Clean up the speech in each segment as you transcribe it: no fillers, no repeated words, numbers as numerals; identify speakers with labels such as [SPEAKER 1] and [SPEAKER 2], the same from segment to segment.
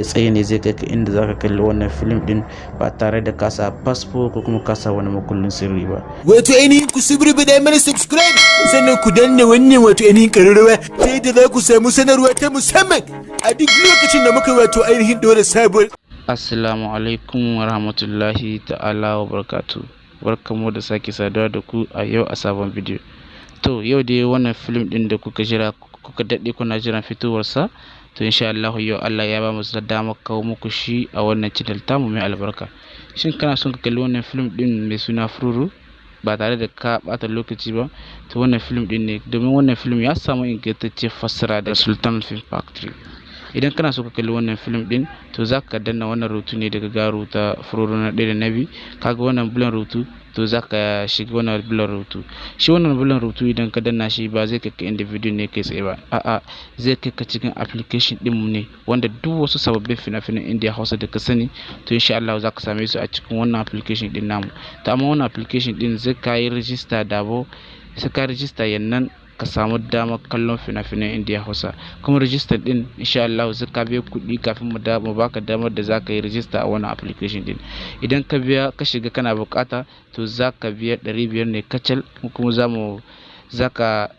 [SPEAKER 1] tsaye ne zai kai ka inda zaka kalli wannan film din ba tare da ka sa fasfo ko kuma ka sa wani makullin sirri ba.
[SPEAKER 2] Wato ainihin ku da mana subscribe sannan ku danna wannan wato ainihin ƙararrawa ta yadda za ku samu sanarwa ta musamman a duk lokacin da muka wato ainihin ɗora sabuwar.
[SPEAKER 1] Assalamu alaikum wa rahmatullahi ta'ala wa barakatuh. Barkamu da sake saduwa da ku a yau a sabon bidiyo. To yau dai wannan film din da kuka jira kuka daɗe kuna jiran fitowarsa, to insha Allah yau Allah ya ba mu dama kawo muku shi a wannan channel tamu mai albarka. Shin kana son ka kalli wannan film din mai suna FURURU ba tare da ka bata lokaci ba? To wannan film din ne, domin wannan film ya samu ingantaccen fassara da Sultan Film Factory. Idan kana so ka kalli wannan film din, to za ka danna wannan rubutu ne daga garu ta FURURU na 1 da na 2. Kaga wannan bulan rubutu, to za ka shiga wannan bulan rubutu. Shi wannan bulan rubutu idan ka danna shi ba zai kai ka inda bidiyon ne kai tsaye ba, a'a zai kai ka cikin application din mu ne, wanda duk wasu sababbin fina-finan Indiya Hausa da ka sani, to insha Allah za ka same su a cikin wannan application din namu. Ta amma wannan application din zai ka yi register da sai ka register yannan ka samu damar kallon fina-finan Indiya Hausa. Kuma register din insha Allah zai ka biya kuɗi kafin mu baka damar da zaka yi register a wannan application din. Idan ka biya ka shiga kana bukata, to zaka biya 500 ne kacal, kuma zaka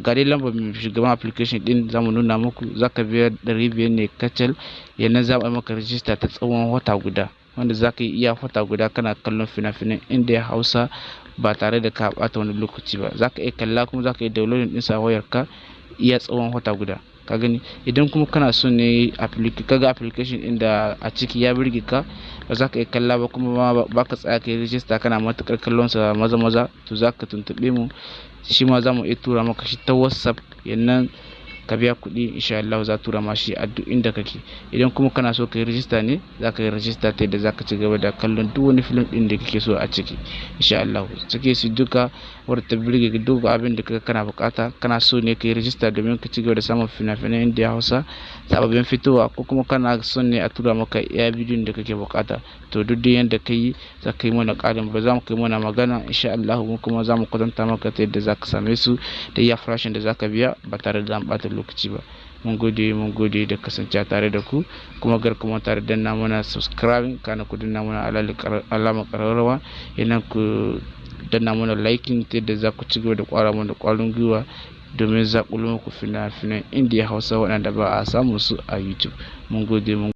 [SPEAKER 1] gari lambar shugaban application din zamu nuna muku. Zaka biya 500 ne kacal, yannan za mu maka register ta tsawon wata guda, wanda zaka yi iya wata guda kana kallon fina-finan Indiya Hausa ba tare da ka bata wani lokaci ba. Zaka iya kalla kuma zaka yi downloading din sa wayarka iya tsawon wata guda. Ka gani? Idan kuma kana so ne kaga application din da a ciki ya burge ka, ba za ka iya kalla ba kuma ba ka tsaya kai register kana matukar kallon sa maza, to zaka tuntube mu, shi ma zamu iya tura maka shi ta WhatsApp, yannan ka biya kuɗi insha Allah za tura ma shi a duk inda kake. Idan kuma kana so ka yi register ne, za ka yi register ta yadda za ka ci gaba da kallon duk wani film din da kake so a ciki insha Allah. Cike su duka wadda ta birge duk abin da kana bukata, kana so ne ka yi register domin ka ci gaba da samun fina-finan Indiya Hausa sababbin fitowa, ko kuma kana son ne a tura maka iya bidiyon da kake bukata, to duk yanda ka yi za ka yi mana ƙarin ba za mu kai mana magana insha Allah, kuma za mu kwatanta maka ta yadda za ka same su da iya farashin da za ka biya ba tare da an ɓata lokaci ba. Mun gode da kasance tare da ku, kuma kuma tare da danna mana subscribing, kana ku danna mana alamar karawrawa, yana ku danna mana liking ta yadda za ku ci gaba da kwara mana kwarin gwiwa domin zaƙulo muku fina-finan Indiya Hausa waɗanda ba a samu su a YouTube. Mun gode.